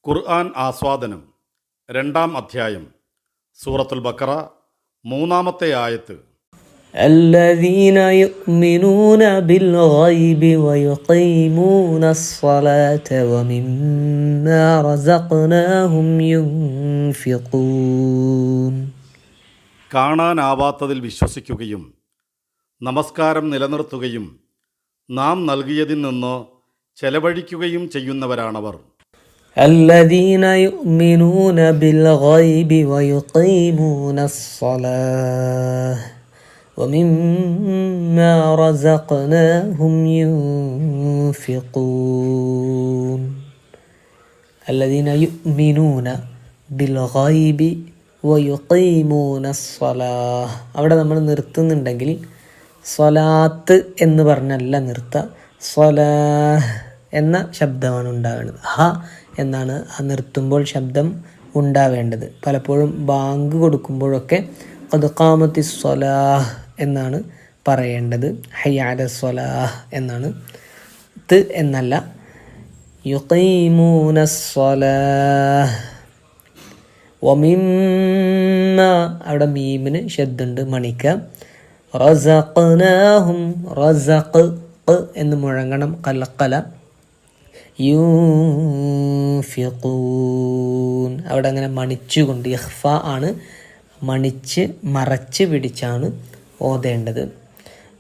ഖുർആൻ ആസ്വാദനം രണ്ടാം അധ്യായം സൂറത്തുൽ ബഖറ മൂന്നാമത്തെ ആയത്ത്. الذين يؤمنون بالغيب ويقيمون الصلاة ومما رزقناهم ينفقون. കാണാനാവാത്തതിൽ വിശ്വസിക്കുകയും നമസ്കാരം നിലനിർത്തുകയും നാം നൽകിയതിൽ നിന്ന് ചെലവഴിക്കുകയും ചെയ്യുന്നവരാണവർ. الذين يؤمنون بالغيب ويقيمون الصلاة ومما رزقناهم ينفقون. الذين يؤمنون بالغيب ويقيمون الصلاة. അവിടെ നമ്മൾ നിർത്തുന്നുണ്ടെങ്കിൽ സ്വലാത്ത് എന്ന് പറഞ്ഞല്ല നിർത്തുക, സ്വലാഹ് എന്ന ശബ്ദമാണ് ഉണ്ടാവേണ്ടത്. ഹ എന്നാണ് ആ നിർത്തുമ്പോൾ ശബ്ദം ഉണ്ടാവേണ്ടത്. പലപ്പോഴും ബാങ്ക് കൊടുക്കുമ്പോഴൊക്കെ ഖദ് ഖാമത്തി സ്വലാഹ് എന്നാണ് പറയേണ്ടത്, ഹയ്യ അല സ്വലാഹ് എന്നാണ്. ത് എന്നല്ല. യുഖീമൂന സ്വലാഹ് വമിമ്മ, അവിടെ മീമിന് ശബ്ദമുണ്ട്, മണിക്ക. റസഖ്നാഹും, റസഖ് എന്ന് മുഴങ്ങണം, കലക്കല. യൂൻഫിഖൂൻ, അവിടെ അങ്ങനെ മണിച്ചുകൊണ്ട്, ഇഖ്ഫ ആണ്, മണിച്ച് മറച്ച് പിടിച്ചാണ് ഓതേണ്ടത്.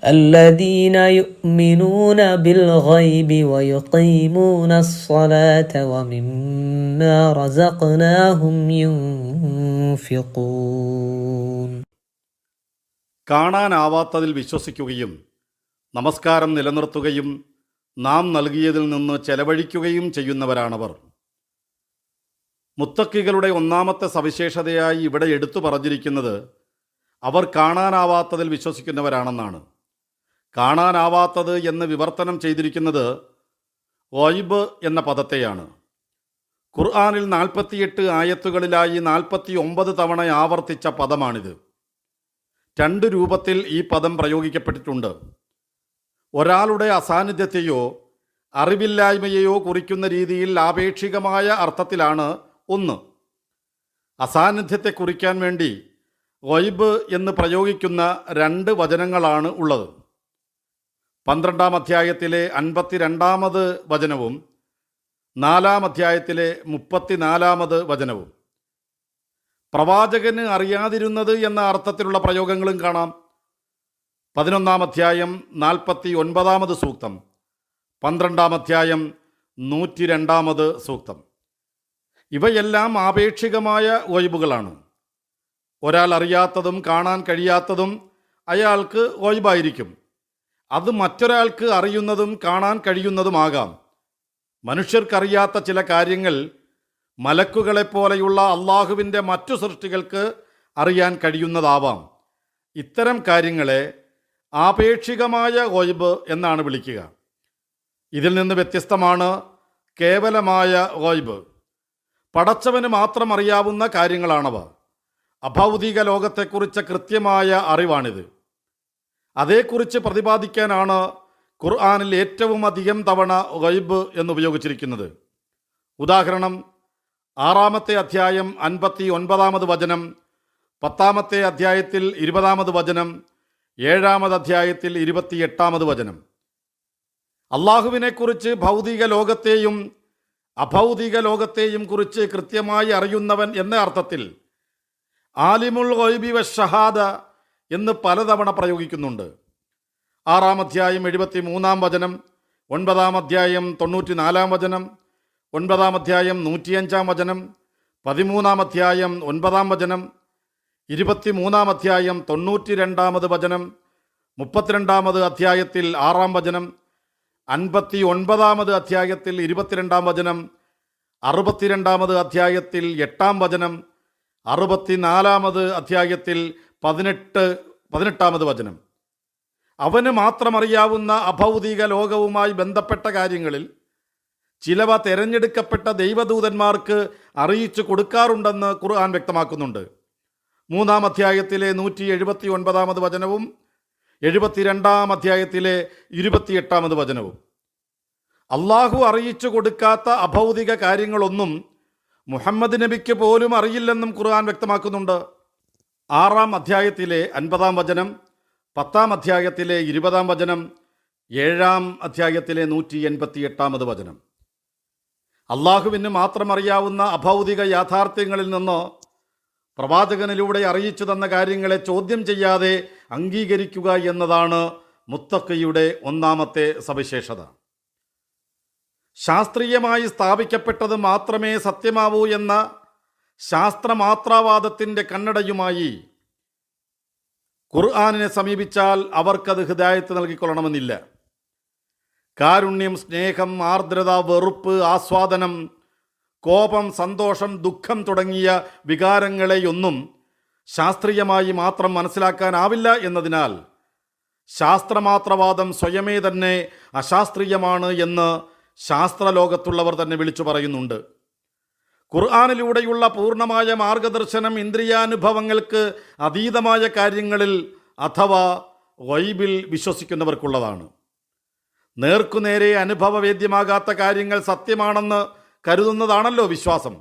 الذين يؤمنون بالغيب ويقيمون الصلاة ومما رزقناهم ينفقون. കാണാനാവാത്തതിൽ വിശ്വസിക്കുകയും നമസ്കാരം നിലനിർത്തുകയും നാം നൽകിയതിൽ നിന്ന് ചെലവഴിക്കുകയും ചെയ്യുന്നവരാണവർ. മുത്തക്കികളുടെ ഒന്നാമത്തെ സവിശേഷതയായി ഇവിടെ എടുത്തു പറഞ്ഞിരിക്കുന്നത് അവർ കാണാനാവാത്തതിൽ വിശ്വസിക്കുന്നവരാണെന്നാണ്. കാണാനാവാത്തത് എന്ന് വിവർത്തനം ചെയ്തിരിക്കുന്നത് ഗൈബ് എന്ന പദത്തെയാണ്. ഖുർആനിൽ 48 ആയത്തുകളിലായി 49 തവണ ആവർത്തിച്ച പദമാണിത്. 2 രൂപത്തിൽ ഈ പദം പ്രയോഗിക്കപ്പെട്ടിട്ടുണ്ട്. ഒരാളുടെ അസാന്നിധ്യത്തെയോ അറിവില്ലായ്മയെയോ കുറിക്കുന്ന രീതിയിൽ ആപേക്ഷികമായ അർത്ഥത്തിലാണ് ഒന്ന്. അസാന്നിധ്യത്തെ കുറിക്കാൻ വേണ്ടി ഗൈബ് എന്ന് പ്രയോഗിക്കുന്ന 2 വചനങ്ങളാണ് ഉള്ളത്. 12-ാം അധ്യായത്തിലെ 52-ാമത് വചനവും 4-ാം അധ്യായത്തിലെ 34-ാമത് വചനവും. പ്രവാചകന് അറിയാതിരുന്നത് എന്ന അർത്ഥത്തിലുള്ള പ്രയോഗങ്ങളും കാണാം. 11-ാം അധ്യായം 49-ാമത് സൂക്തം, 12-ാം അധ്യായം 102-ാമത് സൂക്തം. ഇവയെല്ലാം ആപേക്ഷികമായ ഗൈബുകളാണ്. ഒരാൾ അറിയാത്തതും കാണാൻ കഴിയാത്തതും അയാൾക്ക് ഗൈബായിരിക്കും. അത് മറ്റൊരാൾക്ക് അറിയുന്നതും കാണാൻ കഴിയുന്നതുമാകാം. മനുഷ്യർക്കറിയാത്ത ചില കാര്യങ്ങൾ മലക്കുകളെപ്പോലെയുള്ള അള്ളാഹുവിൻ്റെ മറ്റു സൃഷ്ടികൾക്ക് അറിയാൻ കഴിയുന്നതാവാം. ഇത്തരം കാര്യങ്ങളെ ആപേക്ഷികമായ ഗൈബ് എന്നാണ് വിളിക്കുക. ഇതിൽ നിന്ന് വ്യത്യസ്തമാണ് കേവലമായ ഗൈബ്. പടച്ചവന് മാത്രം അറിയാവുന്ന കാര്യങ്ങളാണവ. അഭൗതിക ലോകത്തെക്കുറിച്ച് കൃത്യമായ അറിവാണിത്. അതേക്കുറിച്ച് പ്രതിപാദിക്കാനാണ് ഖുർആനിൽ ഏറ്റവും അധികം തവണ ഗൈബ് എന്നുപയോഗിച്ചിരിക്കുന്നത്. ഉദാഹരണം, 6-ാമത്തെ അധ്യായം 59-ാമത് വചനം, 10-ാമത്തെ അധ്യായത്തിൽ 20-ാമത് വചനം, 7-ാമത് അധ്യായത്തിൽ 28-ാമത് വചനം. അള്ളാഹുവിനെക്കുറിച്ച് ഭൗതിക ലോകത്തെയും അഭൗതിക ലോകത്തെയും കുറിച്ച് കൃത്യമായി അറിയുന്നവൻ എന്ന അർത്ഥത്തിൽ ആലിമുൽ ഗൈബി വശഹാദ എന്ന് പലതവണ പ്രയോഗിക്കുന്നുണ്ട്. 6-ാം അധ്യായം 73-ാം വചനം, 9-ാം അധ്യായം 94-ാം വചനം, 9-ാം അധ്യായം 105-ാം വചനം, 13-ാം അധ്യായം 9-ാം വചനം, 23-ാം അധ്യായം 92-ാമത് വചനം, 32-ാമത് അധ്യായത്തിൽ 6-ാം വചനം, 59-ാമത് അധ്യായത്തിൽ 22-ാം വചനം, 62-ാമത് അധ്യായത്തിൽ 8-ാം വചനം, 64-ാമത് അധ്യായത്തിൽ 18-ാമത് വചനം. അവന് മാത്രമറിയാവുന്ന അഭൗതിക ലോകവുമായി ബന്ധപ്പെട്ട കാര്യങ്ങളിൽ ചിലവ തിരഞ്ഞെടുക്കപ്പെട്ട ദൈവദൂതന്മാർക്ക് അറിയിച്ചു കൊടുക്കാറുണ്ടെന്ന് ഖുർആൻ വ്യക്തമാക്കുന്നുണ്ട്. 3-ാം അധ്യായത്തിലെ 179-ാമത് വചനവും 72-ാം അധ്യായത്തിലെ 28-ാമത് വചനവും. അള്ളാഹു അറിയിച്ചു കൊടുക്കാത്ത അഭൗതിക കാര്യങ്ങളൊന്നും മുഹമ്മദ് നബിക്ക് പോലും അറിയില്ലെന്നും ഖുർആൻ വ്യക്തമാക്കുന്നുണ്ട്. 6-ാം അധ്യായത്തിലെ 50-ാം വചനം, 10-ാം അധ്യായത്തിലെ 20-ാം വചനം, 7-ാം അധ്യായത്തിലെ 188-ാമത് വചനം. അള്ളാഹുവിന് മാത്രം അറിയാവുന്ന അഭൗതിക യാഥാർത്ഥ്യങ്ങളിൽ നിന്ന് പ്രവാചകനിലൂടെ അറിയിച്ചു തന്ന കാര്യങ്ങളെ ചോദ്യം ചെയ്യാതെ അംഗീകരിക്കുക എന്നതാണ് മുത്തഖിയുടെ ഒന്നാമത്തെ സവിശേഷത. ശാസ്ത്രീയമായി സ്ഥാപിക്കപ്പെട്ടത് മാത്രമേ സത്യമാവൂ എന്ന ശാസ്ത്രമാത്രാവാദത്തിൻ്റെ കണ്ണടയുമായി ഖുർആനിനെ സമീപിച്ചാൽ അവർക്കത് ഹിദായത്ത് നൽകിക്കൊള്ളണമെന്നില്ല. കാരുണ്യം, സ്നേഹം, ആർദ്രത, വെറുപ്പ്, ആസ്വാദനം, കോപം, സന്തോഷം, ദുഃഖം തുടങ്ങിയ വികാരങ്ങളെയൊന്നും ശാസ്ത്രീയമായി മാത്രം മനസ്സിലാക്കാനാവില്ല എന്നതിനാൽ ശാസ്ത്രമാത്രവാദം സ്വയമേ തന്നെ അശാസ്ത്രീയമാണ് എന്ന് ശാസ്ത്രലോകത്തുള്ളവർ തന്നെ വിളിച്ചു പറയുന്നുണ്ട്. ഖുർആനിലൂടെയുള്ള പൂർണ്ണമായ മാർഗദർശനം ഇന്ദ്രിയാനുഭവങ്ങൾക്ക് അതീതമായ കാര്യങ്ങളിൽ അഥവാ ഗൈബിൽ വിശ്വസിക്കുന്നവർക്കുള്ളതാണ്. നേർക്കുനേരെ അനുഭവവേദ്യമാകാത്ത കാര്യങ്ങൾ സത്യമാണെന്ന് കരുതുന്നതാണല്ലോ വിശ്വാസം.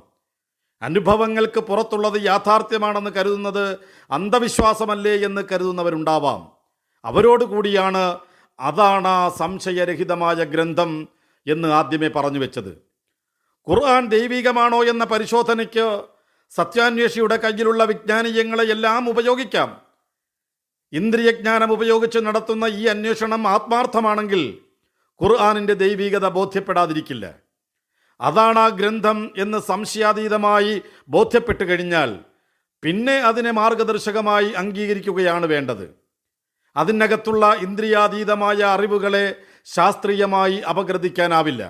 അനുഭവങ്ങൾക്ക് പുറത്തുള്ളത് യാഥാർത്ഥ്യമാണെന്ന് കരുതുന്നത് അന്ധവിശ്വാസമല്ലേ എന്ന് കരുതുന്നവരുണ്ടാവാം. അവരോടുകൂടിയാണ് അതാണ് സംശയരഹിതമായ ഗ്രന്ഥം എന്ന് ആദ്യമേ പറഞ്ഞു വെച്ചത്. ഖുർആൻ ദൈവികമാണോ എന്ന പരിശോധനയ്ക്ക് സത്യാന്വേഷിയുടെ കയ്യിലുള്ള വിജ്ഞാനീയങ്ങളെയെല്ലാം ഉപയോഗിക്കാം. ഇന്ദ്രിയജ്ഞാനം ഉപയോഗിച്ച് നടത്തുന്ന ഈ അന്വേഷണം ആത്മാർത്ഥമാണെങ്കിൽ ഖുർആനിൻ്റെ ദൈവികത ബോധ്യപ്പെടാതിരിക്കില്ല. അതാണ് ആ ഗ്രന്ഥം എന്ന് സംശയാതീതമായി ബോധ്യപ്പെട്ടു കഴിഞ്ഞാൽ പിന്നെ അതിനെ മാർഗദർശകമായി അംഗീകരിക്കുകയാണ് വേണ്ടത്. അതിനകത്തുള്ള ഇന്ദ്രിയാതീതമായ അറിവുകളെ ശാസ്ത്രീയമായി അപഗ്രഥിക്കാനാവില്ല.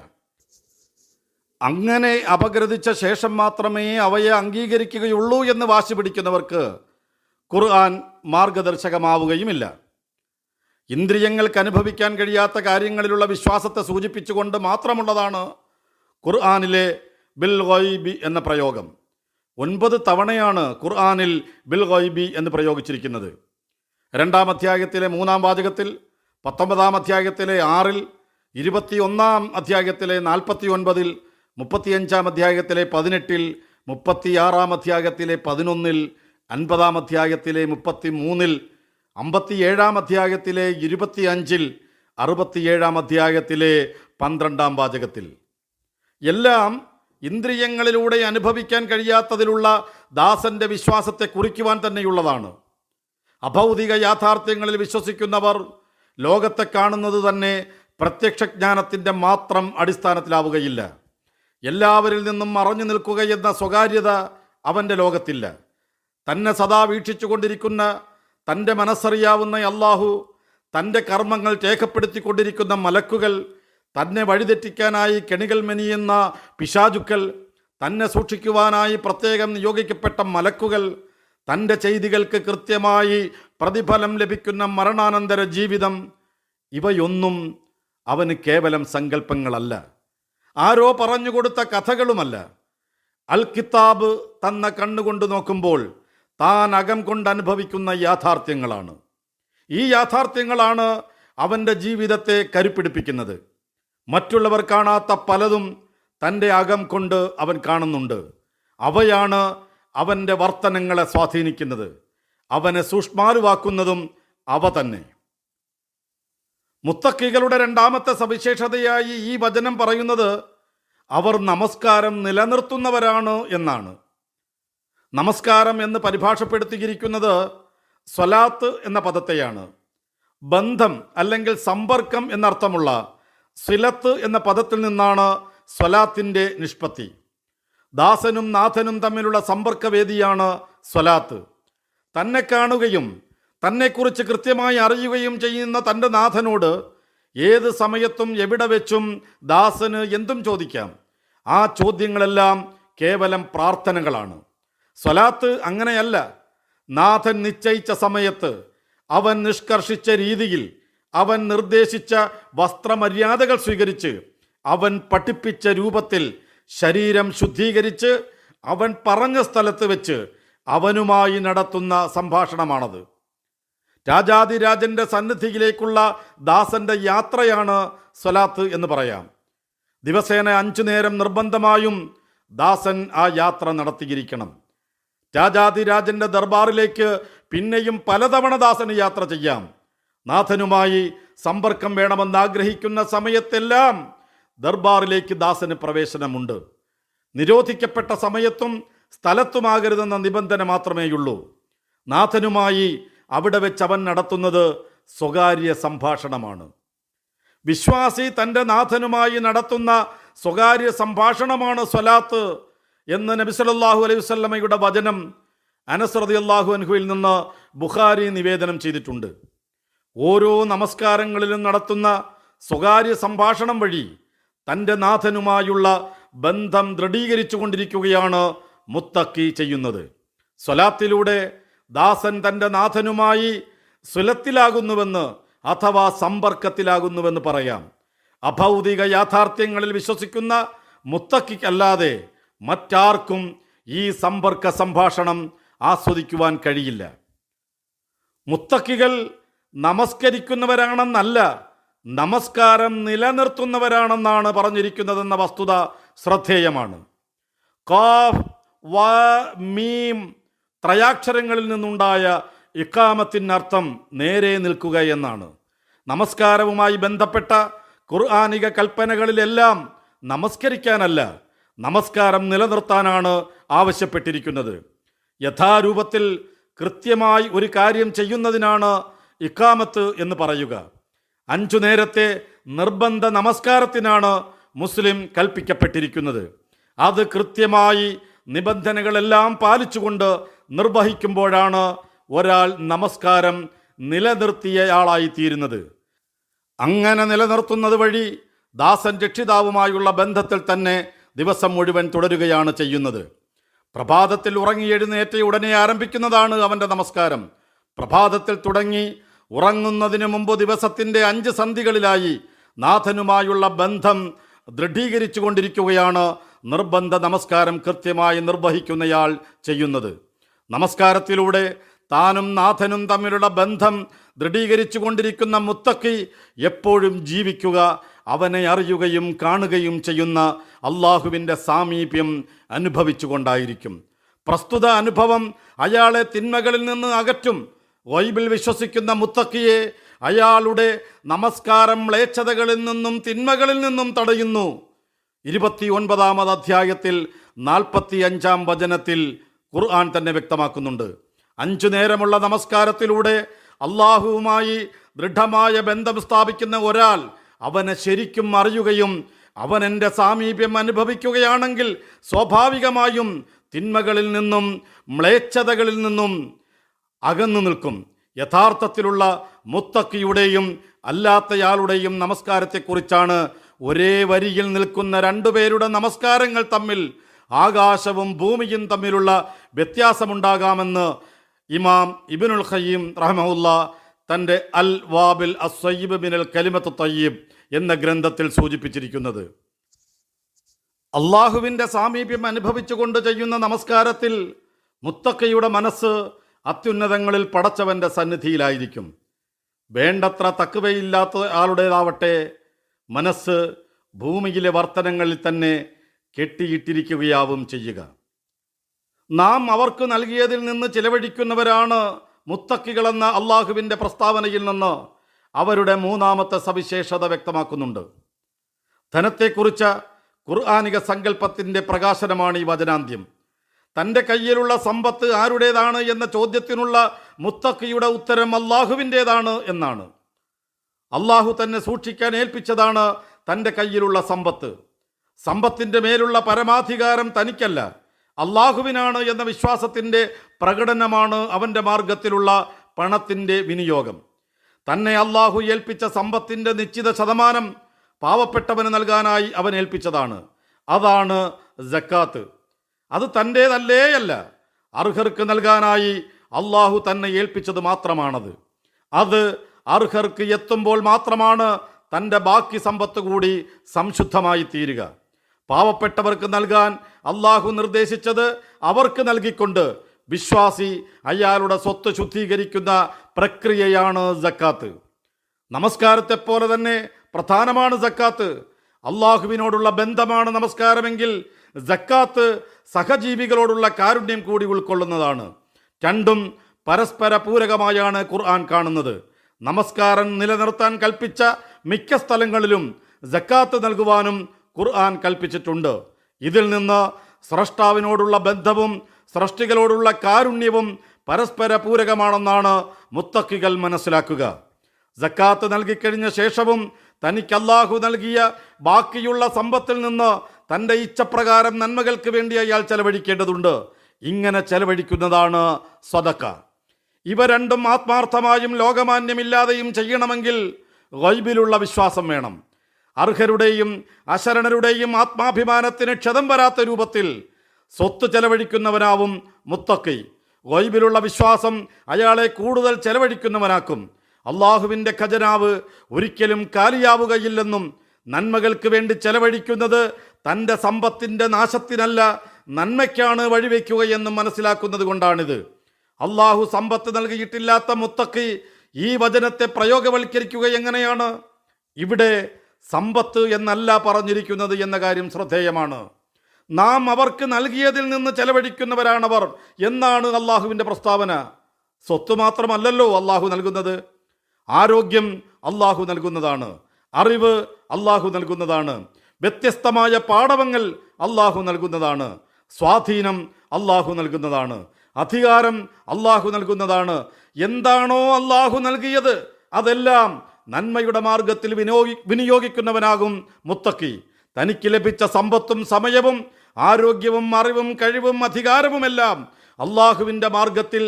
അങ്ങനെ അപഗ്രഥിച്ച ശേഷം മാത്രമേ അവയെ അംഗീകരിക്കുകയുള്ളൂ എന്ന് വാശി പിടിക്കുന്നവർക്ക് ഖുർആൻ മാർഗദർശകമാവുകയുമില്ല. ഇന്ദ്രിയങ്ങൾക്ക് അനുഭവിക്കാൻ കഴിയാത്ത കാര്യങ്ങളിലുള്ള വിശ്വാസത്തെ സൂചിപ്പിച്ചുകൊണ്ട് മാത്രമുള്ളതാണ് ഖുർആനിലെ ബിൽ ഗൈബി എന്ന പ്രയോഗം. 9 തവണയാണ് ഖുർആനിൽ ബിൽ ഗൈബി എന്ന് പ്രയോഗിച്ചിരിക്കുന്നത്. 2-ാം അധ്യായത്തിലെ 3-ാം വാചകത്തിൽ, 19-ാം അധ്യായത്തിലെ 6-ൽ, 21-ാം അധ്യായത്തിലെ 49-ൽ, 35-ാം അധ്യായത്തിലെ 18-ൽ, 36-ാം അധ്യായത്തിലെ 11-ൽ, 50-ാം അധ്യായത്തിലെ 33-ൽ, 57-ാം അധ്യായത്തിലെ 25-ൽ, 67-ാം അധ്യായത്തിലെ 12-ാം വാചകത്തിൽ. എല്ലാം ഇന്ദ്രിയങ്ങളിലൂടെ അനുഭവിക്കാൻ കഴിയാത്തതിലുള്ള ദാസന്റെ വിശ്വാസത്തെ കുറിക്കുവാൻ തന്നെയുള്ളതാണ്. അഭൗതിക യാഥാർത്ഥ്യങ്ങളിൽ വിശ്വസിക്കുന്നവർ ലോകത്തെ കാണുന്നത് തന്നെ പ്രത്യക്ഷജ്ഞാനത്തിൻ്റെ മാത്രം അടിസ്ഥാനത്തിലാവുകയില്ല. എല്ലാവരിൽ നിന്നും മറഞ്ഞു നിൽക്കുകയെന്ന സ്വകാര്യത അവൻ്റെ ലോകത്തില്ല. തന്നെ സദാ വീക്ഷിച്ചു കൊണ്ടിരിക്കുന്ന, തൻ്റെ മനസ്സറിയാവുന്ന അല്ലാഹു, തൻ്റെ കർമ്മങ്ങൾ രേഖപ്പെടുത്തിക്കൊണ്ടിരിക്കുന്ന മലക്കുകൾ, തന്നെ വഴിതെറ്റിക്കാനായി കെണികൾ മെനിയുന്ന പിശാചുക്കൾ, തന്നെ സൂക്ഷിക്കുവാനായി പ്രത്യേകം നിയോഗിക്കപ്പെട്ട മലക്കുകൾ, തൻ്റെ ചെയ്തികൾക്ക് കൃത്യമായി പ്രതിഫലം ലഭിക്കുന്ന മരണാനന്തര ജീവിതം, ഇവയൊന്നും അവന് കേവലം സങ്കല്പങ്ങളല്ല, ആരോ പറഞ്ഞുകൊടുത്ത കഥകളുമല്ല. അൽ കിതാബ് തന്ന കണ്ണുകൊണ്ട് നോക്കുമ്പോൾ താൻ അകം കൊണ്ട് അനുഭവിക്കുന്ന യാഥാർത്ഥ്യങ്ങളാണ്. ഈ യാഥാർത്ഥ്യങ്ങളാണ് അവൻ്റെ ജീവിതത്തെ കരുപ്പിടിപ്പിക്കുന്നത്. മറ്റുള്ളവർ കാണാത്ത പലതും തൻ്റെ അകം കൊണ്ട് അവൻ കാണുന്നുണ്ട്. അവയാണ് അവൻ്റെ വർത്തനങ്ങളെ സ്വാധീനിക്കുന്നത്. അവനെ സൂക്ഷ്മാലുവാക്കുന്നതും അവ തന്നെ. മുത്തക്കികളുടെ 2-ാമത്തെ സവിശേഷതയായി ഈ വചനം പറയുന്നത് അവർ നമസ്കാരം നിലനിർത്തുന്നവരാണ് എന്നാണ്. നമസ്കാരം എന്ന് പരിഭാഷപ്പെടുത്തിയിരിക്കുന്നത് സ്വലാത്ത് എന്ന പദത്തെയാണ്. ബന്ധം അല്ലെങ്കിൽ സമ്പർക്കം എന്നർത്ഥമുള്ള സിലത്ത് എന്ന പദത്തിൽ നിന്നാണ് സ്വലാത്തിൻ്റെ നിഷ്പത്തി. ദാസനും നാഥനും തമ്മിലുള്ള സമ്പർക്കവേദിയാണ് സ്വലാത്ത്. തന്നെ കാണുകയും തന്നെക്കുറിച്ച് കൃത്യമായി അറിയുകയും ചെയ്യുന്ന തൻ്റെ നാഥനോട് ഏത് സമയത്തും എവിടെ വെച്ചും ദാസന് എന്തും ചോദിക്കാം. ആ ചോദ്യങ്ങളെല്ലാം കേവലം പ്രാർത്ഥനകളാണ്. സ്വലാത്ത് അങ്ങനെയല്ല. നാഥൻ നിശ്ചയിച്ച സമയത്ത്, അവൻ നിഷ്കർഷിച്ച രീതിയിൽ, അവൻ നിർദ്ദേശിച്ച വസ്ത്രമര്യാദകൾ സ്വീകരിച്ച്, അവൻ പഠിപ്പിച്ച രൂപത്തിൽ ശരീരം ശുദ്ധീകരിച്ച്, അവൻ പറഞ്ഞ സ്ഥലത്ത് വെച്ച് അവനുമായി നടത്തുന്ന സംഭാഷണമാണത്. രാജാതിരാജൻ്റെ സന്നിധിയിലേക്കുള്ള ദാസന്റെ യാത്രയാണ് സ്വലാത്ത് എന്ന് പറയാം. ദിവസേന 5 നേരം നിർബന്ധമായും ദാസൻ ആ യാത്ര നടത്തിയിരിക്കണം. രാജാതിരാജന്റെ ദർബാറിലേക്ക് പിന്നെയും പലതവണ ദാസന് യാത്ര ചെയ്യാം. നാഥനുമായി സമ്പർക്കം വേണമെന്നാഗ്രഹിക്കുന്ന സമയത്തെല്ലാം ദർബാറിലേക്ക് ദാസന് പ്രവേശനമുണ്ട്. നിരോധിക്കപ്പെട്ട സമയത്തും സ്ഥലത്തുമാകരുതെന്ന നിബന്ധന മാത്രമേയുള്ളൂ. നാഥനുമായി അവിടെ വെച്ച് അവൻ നടത്തുന്നത് സ്വകാര്യ സംഭാഷണമാണ്. വിശ്വാസി തൻ്റെ നാഥനുമായി നടത്തുന്ന സ്വകാര്യ സംഭാഷണമാണ് സ്വലാത്ത് എന്ന് നബി സല്ലല്ലാഹു അലൈഹി വസല്ലമയുടെ വചനം അനസ് റളിയല്ലാഹു അൻഹുവിൽ നിന്ന് ബുഖാരി നിവേദനം ചെയ്തിട്ടുണ്ട്. ഓരോ നമസ്കാരങ്ങളിലും നടത്തുന്ന സ്വകാര്യ സംഭാഷണം വഴി തൻ്റെ നാഥനുമായുള്ള ബന്ധം ദൃഢീകരിച്ചു കൊണ്ടിരിക്കുകയാണ് മുത്തക്കി ചെയ്യുന്നത്. സ്വലാത്തിലൂടെ ദാസൻ തൻ്റെ നാഥനുമായി സുലത്തിലാകുന്നുവെന്ന് അഥവാ സമ്പർക്കത്തിലാകുന്നുവെന്ന് പറയാം. അഭൗതിക യാഥാർത്ഥ്യങ്ങളിൽ വിശ്വസിക്കുന്ന മുത്തക്കിക്കല്ലാതെ മറ്റാർക്കും ഈ സമ്പർക്ക സംഭാഷണം ആസ്വദിക്കുവാൻ കഴിയില്ല. മുത്തക്കികൾ നമസ്കരിക്കുന്നവരാണെന്നല്ല, നമസ്കാരം നിലനിർത്തുന്നവരാണെന്നാണ് പറഞ്ഞിരിക്കുന്നതെന്ന വസ്തുത ശ്രദ്ധേയമാണ്. ഖാഫ് വ മീം ത്രയാക്ഷരങ്ങളിൽ നിന്നുണ്ടായ ഇഖാമത്തിനർത്ഥം നേരെ നിൽക്കുക എന്നാണ്. നമസ്കാരവുമായി ബന്ധപ്പെട്ട ഖുർആനിക കൽപ്പനകളിലെല്ലാം നമസ്കരിക്കാനല്ല, നമസ്കാരം നിലനിർത്താനാണ് ആവശ്യപ്പെട്ടിരിക്കുന്നത്. യഥാരൂപത്തിൽ കൃത്യമായി ഒരു കാര്യം ചെയ്യുന്നതിനാണ് ഇഖാമത്ത് എന്ന് പറയുക. 5 നേരത്തെ നിർബന്ധ നമസ്കാരത്തിനാണ് മുസ്ലിം കൽപ്പിക്കപ്പെട്ടിരിക്കുന്നത്. അത് കൃത്യമായി നിബന്ധനകളെല്ലാം പാലിച്ചുകൊണ്ട് നിർവഹിക്കുമ്പോഴാണ് ഒരാൾ നമസ്കാരം നിലനിർത്തിയയാളായി തീരുന്നത്. അങ്ങനെ നിലനിർത്തുന്നത് വഴി ദാസൻ രക്ഷിതാവുമായുള്ള ബന്ധത്തിൽ തന്നെ ദിവസം മുഴുവൻ തുടരുകയാണ് ചെയ്യുന്നത്. പ്രഭാതത്തിൽ ഉറങ്ങിയെഴുന്നേറ്റ ഉടനെ ആരംഭിക്കുന്നതാണ് അവൻ്റെ നമസ്കാരം. പ്രഭാതത്തിൽ തുടങ്ങി ഉറങ്ങുന്നതിന് മുമ്പ് ദിവസത്തിൻ്റെ 5 സന്ധികളിലായി നാഥനുമായുള്ള ബന്ധം ദൃഢീകരിച്ചു കൊണ്ടിരിക്കുകയാണ് നിർബന്ധ നമസ്കാരം കൃത്യമായി നിർവഹിക്കുന്നയാൾ ചെയ്യുന്നത്. നമസ്കാരത്തിലൂടെ താനും നാഥനും തമ്മിലുള്ള ബന്ധം ദൃഢീകരിച്ചു കൊണ്ടിരിക്കുന്ന മുത്തക്കി എപ്പോഴും ജീവിക്കുക, അവനെ അറിയുകയും കാണുകയും ചെയ്യുന്ന അള്ളാഹുവിൻ്റെ സാമീപ്യം അനുഭവിച്ചുകൊണ്ടായിരിക്കും. പ്രസ്തുത അനുഭവം അയാളെ തിന്മകളിൽ നിന്ന് അകറ്റും. ഗൈബിൽ വിശ്വസിക്കുന്ന മുത്തക്കിയെ അയാളുടെ നമസ്കാരം മ്ലേച്ഛതകളിൽ നിന്നും തിന്മകളിൽ നിന്നും തടയുന്നു. 29-ാമത് അധ്യായത്തിൽ 45-ാം വചനത്തിൽ ഖുർആൻ തന്നെ വ്യക്തമാക്കുന്നുണ്ട്. 5 നേരമുള്ള നമസ്കാരത്തിലൂടെ അള്ളാഹുവുമായി ദൃഢമായ ബന്ധം സ്ഥാപിക്കുന്ന ഒരാൾ അവനെ ശരിക്കും അറിയുകയും അവൻ എൻ്റെ സാമീപ്യം അനുഭവിക്കുകയാണെങ്കിൽ സ്വാഭാവികമായും തിന്മകളിൽ നിന്നും മ്ലേച്ഛതകളിൽ നിന്നും അകന്നു നിൽക്കും. യഥാർത്ഥത്തിലുള്ള മുത്തക്കിയുടെയും അല്ലാത്തയാളുടെയും നമസ്കാരത്തെക്കുറിച്ചാണ് ഒരേ വരിയിൽ നിൽക്കുന്ന 2 പേരുടെ നമസ്കാരങ്ങൾ തമ്മിൽ ആകാശവും ഭൂമിയും തമ്മിലുള്ള വ്യത്യാസമുണ്ടാകാമെന്ന് ഇമാം ഇബ്നുൽ ഖയ്യിം റഹ്മഹുല്ലാ തൻ്റെ അൽ വാബിൽ അസ്സയ്യിബ് മിനൽ കലിമത്ത് തയ്യിബ് എന്ന ഗ്രന്ഥത്തിൽ സൂചിപ്പിച്ചിരിക്കുന്നത്. അള്ളാഹുവിൻ്റെ സാമീപ്യം അനുഭവിച്ചുകൊണ്ട് ചെയ്യുന്ന നമസ്കാരത്തിൽ മുത്തക്കയുടെ മനസ്സ് അത്യുന്നതങ്ങളിൽ പടച്ചവൻ്റെ സന്നിധിയിലായിരിക്കും. വേണ്ടത്ര തഖ്വയില്ലാത്ത ആളുടേതാവട്ടെ മനസ്സ് ഭൂമിയിലെ വർത്തനങ്ങളിൽ തന്നെ കെട്ടിയിട്ടിരിക്കുകയാവും ചെയ്യുക. നാം അവർക്ക് നൽകിയതിൽ നിന്ന് ചിലവഴിക്കുന്നവരാണ് മുത്തക്കികളെന്ന അള്ളാഹുവിൻ്റെ പ്രസ്താവനയിൽ നിന്ന് അവരുടെ 3-ാമത്തെ സവിശേഷത വ്യക്തമാക്കുന്നുണ്ട്. ധനത്തെക്കുറിച്ച ഖുർആനിക സങ്കല്പത്തിൻ്റെ പ്രകാശനമാണ് ഈ വചനാന്ത്യം. തൻ്റെ കയ്യിലുള്ള സമ്പത്ത് ആരുടേതാണ് എന്ന ചോദ്യത്തിനുള്ള മുത്തക്കിയുടെ ഉത്തരം അള്ളാഹുവിൻ്റേതാണ് എന്നാണ്. അള്ളാഹു തന്നെ സൂക്ഷിക്കാൻ ഏൽപ്പിച്ചതാണ് തൻ്റെ കയ്യിലുള്ള സമ്പത്ത്. സമ്പത്തിൻ്റെ മേലുള്ള പരമാധികാരം തനിക്കല്ല, അള്ളാഹുവിനാണ് എന്ന വിശ്വാസത്തിൻ്റെ പ്രകടനമാണ് അവൻ്റെ മാർഗത്തിലുള്ള പണത്തിൻ്റെ വിനിയോഗം. തന്നെ അള്ളാഹു ഏൽപ്പിച്ച സമ്പത്തിൻ്റെ നിശ്ചിത ശതമാനം പാവപ്പെട്ടവന് നൽകാനായി അവൻ ഏൽപ്പിച്ചതാണ്. അതാണ് സക്കാത്ത്. അത് തൻ്റേതല്ലേയല്ല, അർഹർക്ക് നൽകാനായി അള്ളാഹു തന്നെ ഏൽപ്പിച്ചത് മാത്രമാണത്. അത് അർഹർക്ക് എത്തുമ്പോൾ മാത്രമാണ് തൻ്റെ ബാക്കി സമ്പത്ത് കൂടി സംശുദ്ധമായി തീരുക. പാവപ്പെട്ടവർക്ക് നൽകാൻ അള്ളാഹു നിർദ്ദേശിച്ചത് അവർക്ക് നൽകിക്കൊണ്ട് വിശ്വാസി അയാളുടെ സ്വത്ത് ശുദ്ധീകരിക്കുന്ന പ്രക്രിയയാണ് സക്കാത്ത്. നമസ്കാരത്തെപ്പോലെ തന്നെ പ്രധാനമാണ് സക്കാത്ത്. അള്ളാഹുവിനോടുള്ള ബന്ധമാണ് നമസ്കാരമെങ്കിൽ സക്കാത്ത് സഹജീവികളോടുള്ള കാരുണ്യം കൂടി ഉൾക്കൊള്ളുന്നതാണ്. രണ്ടും പരസ്പര പൂരകമായാണ് ഖുർആൻ കാണുന്നത്. നമസ്കാരം നിലനിർത്താൻ കൽപ്പിച്ച മിക്ക സ്ഥലങ്ങളിലും സക്കാത്ത് നൽകുവാനും ഖുർആൻ കൽപ്പിച്ചിട്ടുണ്ട്. ഇതിൽ നിന്ന് സ്രഷ്ടാവിനോടുള്ള ബന്ധവും സൃഷ്ടികളോടുള്ള കാരുണ്യവും പരസ്പര പൂരകമാണെന്നാണ് മുത്തക്കികൾ മനസ്സിലാക്കുക. സക്കാത്ത് നൽകിക്കഴിഞ്ഞ ശേഷവും തനിക്ക് അല്ലാഹു നൽകിയ ബാക്കിയുള്ള സമ്പത്തിൽ നിന്ന് തൻ്റെ ഇച്ഛപ്രകാരം നന്മകൾക്ക് വേണ്ടി അയാൾ ചെലവഴിക്കേണ്ടതുണ്ട്. ഇങ്ങനെ ചെലവഴിക്കുന്നതാണ് സദക്ക. ഇവ രണ്ടും ആത്മാർത്ഥമായും ലോകമാന്യമില്ലാതെയും ചെയ്യണമെങ്കിൽ ഗൈബിലുള്ള വിശ്വാസം വേണം. അർഹരുടെയും അശരണരുടെയും ആത്മാഭിമാനത്തിന് ക്ഷതം വരാത്ത രൂപത്തിൽ സ്വത്ത് ചെലവഴിക്കുന്നവനാവും മുത്തഖി. ഗൈബിലുള്ള വിശ്വാസം അയാളെ കൂടുതൽ ചെലവഴിക്കുന്നവനാക്കും. അള്ളാഹുവിൻ്റെ ഖജനാവ് ഒരിക്കലും കാലിയാവുകയില്ലെന്നും നന്മകൾക്ക് വേണ്ടി ചെലവഴിക്കുന്നത് തൻ്റെ സമ്പത്തിൻ്റെ നാശത്തിനല്ല നന്മയ്ക്കാണ് വഴിവെക്കുകയെന്നും മനസ്സിലാക്കുന്നത് കൊണ്ടാണിത്. അള്ളാഹു സമ്പത്ത് നൽകിയിട്ടില്ലാത്ത മുത്തഖി ഈ വചനത്തെ പ്രയോഗവൽക്കരിക്കുക എങ്ങനെയാണ്? ഇവിടെ സമ്പത്ത് എന്നല്ല പറഞ്ഞിരിക്കുന്നത് എന്ന കാര്യം ശ്രദ്ധേയമാണ്. നാം അവർക്ക് നൽകിയതിൽ നിന്ന് ചെലവഴിക്കുന്നവരാണവർ എന്നാണ് അള്ളാഹുവിൻ്റെ പ്രസ്താവന. സ്വത്ത് മാത്രമല്ലല്ലോ അള്ളാഹു നൽകുന്നത്. ആരോഗ്യം അള്ളാഹു നൽകുന്നതാണ്. അറിവ് അള്ളാഹു നൽകുന്നതാണ്. വ്യത്യസ്തമായ പാഠവങ്ങൾ അള്ളാഹു നൽകുന്നതാണ്. സ്വാധീനം അള്ളാഹു നൽകുന്നതാണ്. അധികാരം അള്ളാഹു നൽകുന്നതാണ്. എന്താണോ അള്ളാഹു നൽകിയത് അതെല്ലാം നന്മയുടെ മാർഗത്തിൽ വിനിയോഗിക്കുന്നവനാകും മുത്തഖി. തനിക്ക് ലഭിച്ച സമ്പത്തും സമയവും ആരോഗ്യവും അറിവും കഴിവും അധികാരവുമെല്ലാം അള്ളാഹുവിൻ്റെ മാർഗത്തിൽ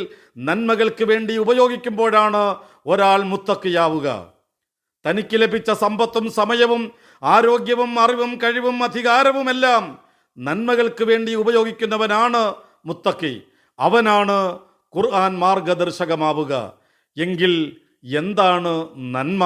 നന്മകൾക്ക് വേണ്ടി ഉപയോഗിക്കുമ്പോഴാണ് ഒരാൾ മുത്തഖിയാവുക. തനിക്ക് ലഭിച്ച സമ്പത്തും സമയവും ആരോഗ്യവും അറിവും കഴിവും അധികാരവുമെല്ലാം നന്മകൾക്ക് വേണ്ടി ഉപയോഗിക്കുന്നവനാണ് മുത്തഖി. അവനാണ് ഖുർആൻ മാർഗദർശകമാവുക. എങ്കിൽ എന്താണ് നന്മ?